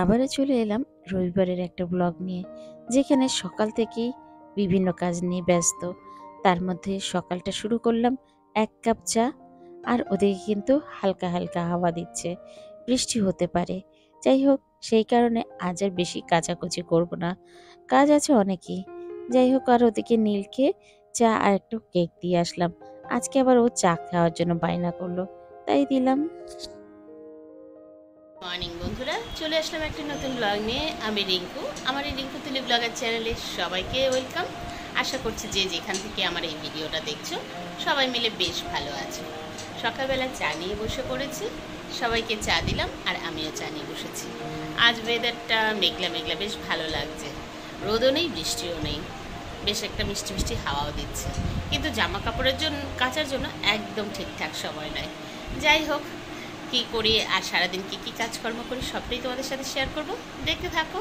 আবারও চলে এলাম রবিবারের একটা ব্লগ নিয়ে, যেখানে সকাল থেকেই বিভিন্ন কাজ নিয়ে ব্যস্ত। তার মধ্যে সকালটা শুরু করলাম ১ কাপ চা, আর ওদিকে কিন্তু হালকা হালকা হাওয়া দিচ্ছে, বৃষ্টি হতে পারে। যাই হোক, সেই কারণে আজ আর বেশি কাচাকুচি করব না, কাজ আছে অনেকই। যাই হোক, আর ওদিকে নীলকে চা আর একটু কেক দিয়ে আসলাম। আজকে আবার ও চা খাওয়ার জন্য বায়না করলো, তাই দিলাম। মর্নিং বন্ধুরা, চলে আসলাম একটা নতুন ব্লগ নিয়ে। আমি রিঙ্কু, আমার এই রিঙ্কু তুলি ব্লগার চ্যানেলে সবাইকে ওয়েলকাম। আশা করছি যে যেখান থেকে আমার এই ভিডিওটা দেখছো সবাই মিলে বেশ ভালো আছো। সকালবেলা চা নিয়ে বসে পড়েছি, সবাইকে চা দিলাম আর আমিও চা নিয়ে বসেছি। আজ ওয়েদারটা মেঘলা মেঘলা, বেশ ভালো লাগছে। রোদও নেই, বৃষ্টিও নেই, বেশ একটা মিষ্টি মিষ্টি হাওয়াও দিচ্ছে, কিন্তু জামা কাপড়ের জন্য কাচার জন্য একদম ঠিকঠাক সময় নয়। যাই হোক, কী করি আর সারাদিন কী কী কাজকর্ম করি সবটাই তোমাদের সাথে শেয়ার করব, দেখতে থাকো।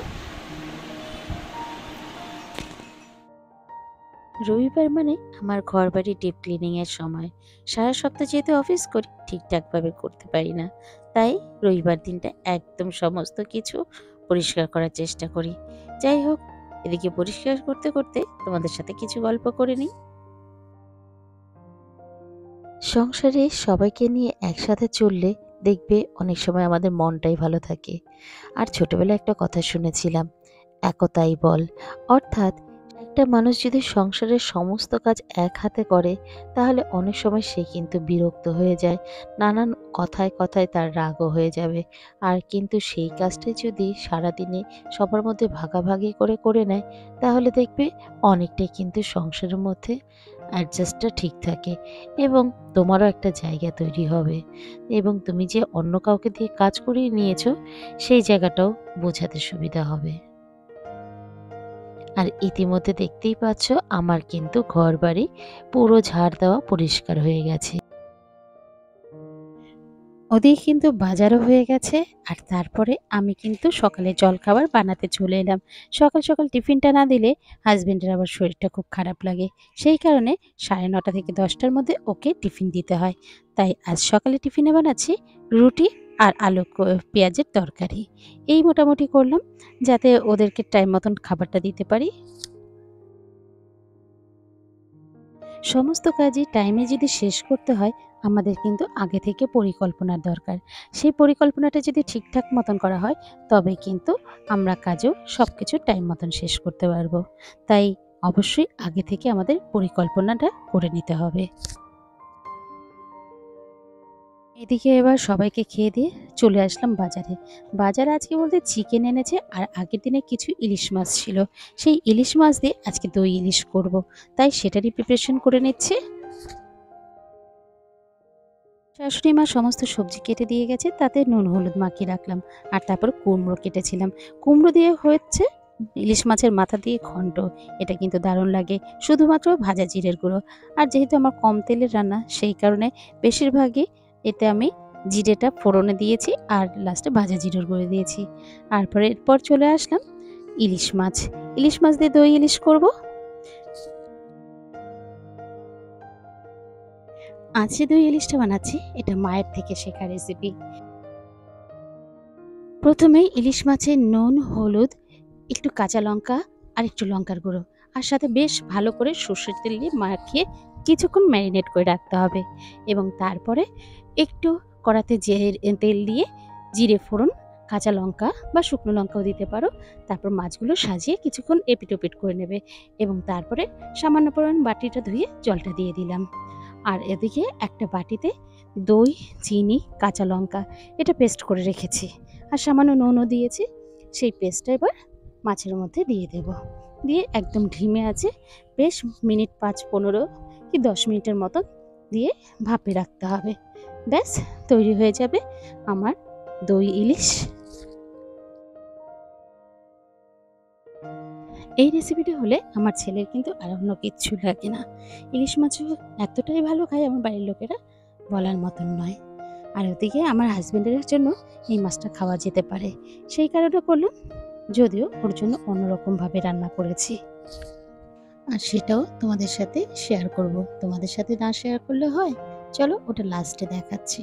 রবিবার মানে আমার ঘর বাড়ি ডিপ ক্লিনিং এর সময়। সারা সপ্তাহ যেহেতু অফিস করি, ঠিকঠাকভাবে করতে পারি না, তাই রবিবার দিনটা একদম সমস্ত কিছু পরিষ্কার করার চেষ্টা করি। যাই হোক, এদিকে পরিষ্কার করতে করতে তোমাদের সাথে কিছু গল্প করে নিই। সংসারে সবাইকে নিয়ে একসাথে চললে দেখবে অনেক সময় আমাদের মনটাই ভালো থাকে। আর ছোটবেলায় একটা কথা শুনেছিলাম, একতাই বল। অর্থাৎ একটা মানুষ যদি সংসারের সমস্ত কাজ এক হাতে করে, তাহলে অনেক সময় সে কিন্তু বিরক্ত হয়ে যায়, নানান কথায় কথায় তার রাগও হয়ে যাবে। আর কিন্তু সেই কাজটাই যদি সারাদিনে সবার মধ্যে ভাগাভাগি করে করে নেয়, তাহলে দেখবে অনেকটাই কিন্তু সংসারের মধ্যে অ্যাডজাস্টটা ঠিক থাকে, এবং তোমারও একটা জায়গা তৈরি হবে, এবং তুমি যে অন্য কাউকে দিয়ে কাজ করিয়ে নিয়েছো সেই জায়গাটাও বোঝাতে সুবিধা হবে। আর ইতিমধ্যে দেখতেই পাচ্ছ আমার কিন্তু ঘরবাড়ি পুরো ঝাড় দেওয়া পরিষ্কার হয়ে গেছে। ওদিকে কিন্তু বাজারও হয়ে গেছে। আর তারপরে আমি কিন্তু সকালে জলখাবার বানাতে চলে এলাম। সকাল সকাল টিফিনটা না দিলে হাজবেন্ডের আবার শরীরটা খুব খারাপ লাগে। সেই কারণে 9:30 থেকে 10টার মধ্যে ওকে টিফিন দিতে হয়। তাই আজ সকালে টিফিনে বানাচ্ছি রুটি আর আলু পেঁয়াজের তরকারি। এই মোটামুটি করলাম, যাতে ওদেরকে টাইম মতন খাবারটা দিতে পারি। সমস্ত কাজই টাইমে যদি শেষ করতে হয়, আমাদের কিন্তু আগে থেকে পরিকল্পনার দরকার। সেই পরিকল্পনাটা যদি ঠিকঠাক মতন করা হয়, তবে কিন্তু আমরা কাজও সবকিছু টাইম মতন শেষ করতে পারবো। তাই অবশ্যই আগে থেকে আমাদের পরিকল্পনাটা করে নিতে হবে। এদিকে এবার সবাইকে খেয়ে দিয়ে চলে আসলাম বাজারে। বাজারে আজকে বলতে চিকেন এনেছে, আর আগের দিনে কিছু ইলিশ মাছ ছিল। সেই ইলিশ মাছ দিয়ে আজকে দই ইলিশ করব, তাই সেটারই প্রিপারেশন করে নিচ্ছি। শাশুড়ি মা সমস্ত সবজি কেটে দিয়ে গেছে, তাতে নুন হলুদ মাখিয়ে রাখলাম। আর তারপর কুমড়ো কেটেছিলাম, কুমড়ো দিয়ে হচ্ছে ইলিশ মাছের মাথা দিয়ে ঘন্ট। এটা কিন্তু দারুণ লাগে, শুধুমাত্র ভাজা জিরের গুঁড়ো। আর যেহেতু আমার কম তেলের রান্না, সেই কারণে বেশিরভাগই এতে আমি জিরেটা ফোড়নে দিয়েছি আর লাস্টে ভাজা জিরের গুঁড়ো দিয়েছি। তারপরে এরপর চলে আসলাম ইলিশ মাছ। ইলিশ মাছ দিয়ে দই ইলিশ করব। আজ যে দই ইলিশটা বানাচ্ছি, এটা মায়ের থেকে শেখা রেসিপি। প্রথমেই ইলিশ মাছে নুন, হলুদ, একটু কাঁচা লঙ্কা আর একটু লঙ্কার গুঁড়ো, আর সাথে বেশ ভালো করে সর্ষের তেল দিয়ে মাখিয়ে কিছুক্ষণ ম্যারিনেট করে রাখতে হবে। এবং তারপরে একটু কড়াতে তেল দিয়ে জিরে ফোড়ন, কাঁচা লঙ্কা বা শুকনো লঙ্কাও দিতে পারো। তারপর মাছগুলো সাজিয়ে কিছুক্ষণ এপিট ওপিট করে নেবে, এবং তারপরে সামান্য পরিমাণ বাটিটা ধুয়ে জলটা দিয়ে দিলাম। আর এদিকে একটা বাটিতে দই, চিনি, কাঁচা লঙ্কা এটা পেস্ট করে রেখেছি, আর সামান্য নুনও দিয়েছি। সেই পেস্টটা এবার মাছের মধ্যে দিয়ে দেব, দিয়ে একদম ধিমে আছে বেশ মিনিট 5-15 কি 10 মিনিটের মতন দিয়ে ভাপে রাখতে হবে। ব্যাস, তৈরি হয়ে যাবে আমার দই ইলিশ। এই রেসিপিটা হলে আমার ছেলের কিন্তু আর অন্য কিচ্ছু লাগে না। ইলিশ মাছও এতটাই ভালো খায় আমার বাড়ির লোকেরা, বলার মতন নয়। আর ওদিকে আমার হাজবেন্ডের জন্য এই মাছটা খাওয়া যেতে পারে, সেই কারণে করলাম, যদিও ওর জন্য অন্যরকমভাবে রান্না করেছি। আর সেটাও তোমাদের সাথে শেয়ার করব। তোমাদের সাথে না শেয়ার করলে হয়? চলো ওটা লাস্টে দেখাচ্ছি।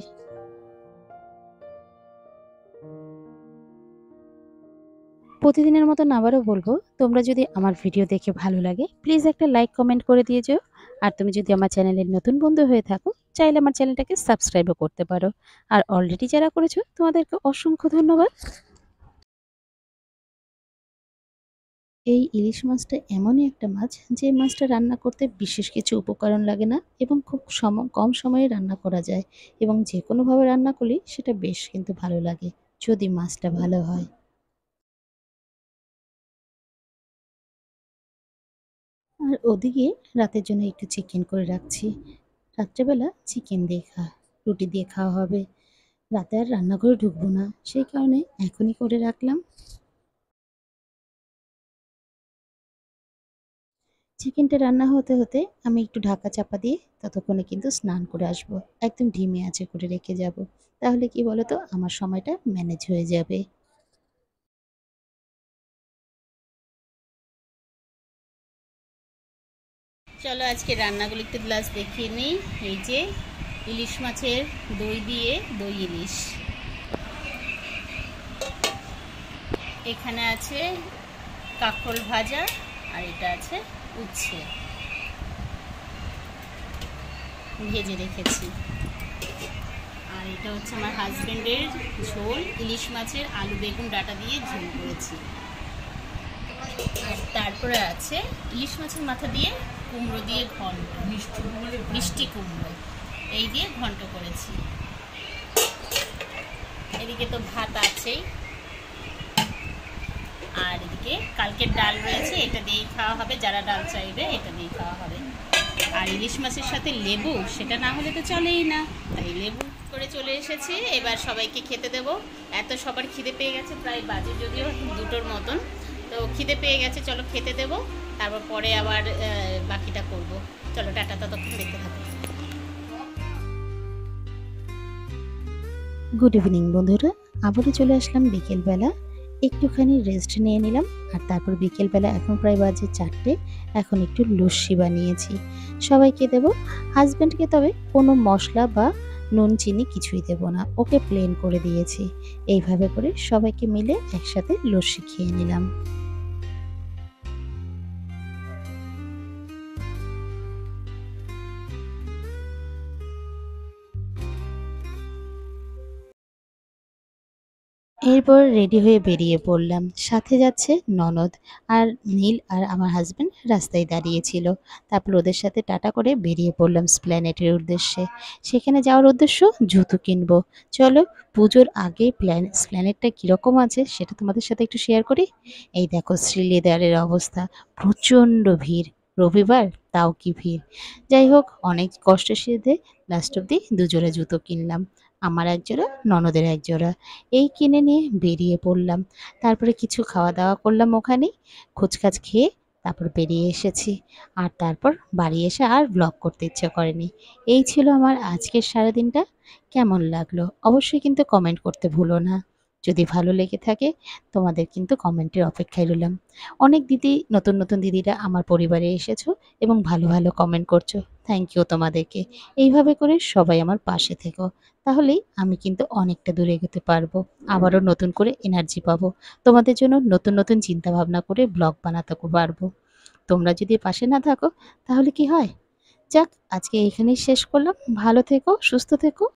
প্রতিদিনের মতন আবারও বলবো, তোমরা যদি আমার ভিডিও দেখে ভালো লাগে প্লিজ একটা লাইক কমেন্ট করে দিয়ে যেও। আর তুমি যদি আমার চ্যানেলের নতুন বন্ধু হয়ে থাকো, চাইলে আমার চ্যানেলটাকে সাবস্ক্রাইবও করতে পারো। আর অলরেডি যারা করেছো তোমাদেরকে অসংখ্য ধন্যবাদ। এই ইলিশ মাছটা এমনই একটা মাছ, যে মাছটা রান্না করতে বিশেষ কিছু উপকরণ লাগে না এবং খুব কম সময়ে রান্না করা যায়, এবং যে কোনোভাবে রান্না করলেই সেটা বেশ কিন্তু ভালো লাগে, যদি মাছটা ভালো হয়। আর ওদিকে রাতের জন্য একটু চিকেন করে রাখছি। রাত্রেবেলা চিকেন দিয়ে রুটি দিয়ে খাওয়া হবে। রাতে আর রান্নাঘরে ঢুকবো না, সেই কারণে এখনই করে রাখলাম। চিকেনটা রান্না হতে হতে আমি একটু ঢাকা চাপা দিয়ে ততক্ষণে কিন্তু স্নান করে আসবো। একদম ধিমে আঁচে করে রেখে যাব। তাহলে কি বলতো, আমার সময়টা ম্যানেজ হয়ে যাবে। চলো আজকে রান্নাগুলো একটু গ্লাস দেখিয়ে নিই। এই যে ইলিশ মাছের দই দিয়ে দই ইলিশ, এখানে আছে কাঁকরোল ভাজা, আর এটা আছে উচ্ছে ভেজে রেখেছি। আর এটা হচ্ছে আমার হাজবেন্ডের ঝোল, ইলিশ মাছের আলু বেগুন ডাঁটা দিয়ে ঝোল করেছি। আর তারপরে আছে ইলিশ মাছের মাথা দিয়ে কুমড়ো দিয়ে ঘন্ট, মিষ্টি কুমড়ো এই দিয়ে ঘন্ট করেছি। এদিকে তো ভাত আছেই, আর এদিকে কালকের ডাল রয়েছে, এটা দিয়েই খাওয়া হবে, যারা ডাল চাইবে এটা দিয়েই খাওয়া হবে। আর ইলিশ মাছের সাথে লেবু, সেটা না হলে তো চলেই না, তাই লেবু করে চলে এসেছি। এবার সবাইকে খেতে দেব। এত সবার খিদে পেয়ে গেছে, প্রায় বাজে যদিও 2টোর মতন, তো খিদে পেয়ে গেছে, চলো খেতে দেব, তারপর পরে আবার বাকিটা করব। চলো টাটা, ততক্ষণ দেখতে থাকো। গুড ইভিনিং বন্ধুরা, আবারও চলে আসলাম বিকেলবেলা। একটুখানি রেস্ট নিয়ে নিলাম। আর তারপর বিকেলবেলা এখন প্রায় বাজে 4টে, এখন একটু লস্যি বানিয়েছি, সবাইকে দেব। হাজব্যান্ডকে তবে কোনো মশলা বা নুন চিনি কিছুই দেব না, ওকে প্লেন করে দিয়েছি। এইভাবে করে সবাইকে মিলে একসাথে লস্যি খেয়ে নিলাম। এরপর রেডি হয়ে বেরিয়ে পড়লাম, সাথে যাচ্ছে ননদ। আর নীল আর আমার হাজবেন্ড রাস্তায় দাঁড়িয়েছিল। তারপর ওদের সাথে টাটা করে বেরিয়ে পড়লাম স্প্ল্যানেটের উদ্দেশ্যে। সেখানে যাওয়ার উদ্দেশ্য জুতো কিনবো। চলো, পুজোর আগে স্প্ল্যানেটটা কীরকম আছে সেটা তোমাদের সাথে একটু শেয়ার করি। এই দেখো শ্রীলেদারের অবস্থা, প্রচণ্ড ভিড়, রবিবার তাও কি ভিড়। যাই হোক, অনেক কষ্ট সেধে লাস্ট অব্দি দুজোড়া জুতো কিনলাম, আমার এক জোড়া, ননদের এক জোড়া। এই কিনে নিয়ে বেরিয়ে পড়লাম। তারপরে কিছু খাওয়া দাওয়া করলাম ওখানেই, খোঁচখাচ খেয়ে তারপর বেরিয়ে এসেছি। আর তারপর বাড়ি এসে আর ব্লগ করতে ইচ্ছে করেনি। এই ছিল আমার আজকের সারাদিনটা। কেমন লাগলো অবশ্যই কিন্তু কমেন্ট করতে ভুলো না। যদি ভালো লেগে থাকে তোমাদের কিন্তু কমেন্টের অপেক্ষায় রইলাম। অনেক দিদি, নতুন নতুন দিদিরা আমার পরিবারে এসেছো এবং ভালো ভালো কমেন্ট করছো, থ্যাংক ইউ তোমাদেরকে। এইভাবে করে সবাই আমার পাশে থেকো, তাহলেই আমি কিন্তু অনেকটা দূরে এগোতে পারবো। আবারও নতুন করে এনার্জি পাবো, তোমাদের জন্য নতুন নতুন চিন্তা ভাবনা করে ব্লগ বানাতে পারবো। তোমরা যদি পাশে না থাকো তাহলে কি হয়? যাক, আজকে এখানেই শেষ করলাম। ভালো থেকো, সুস্থ থেকো।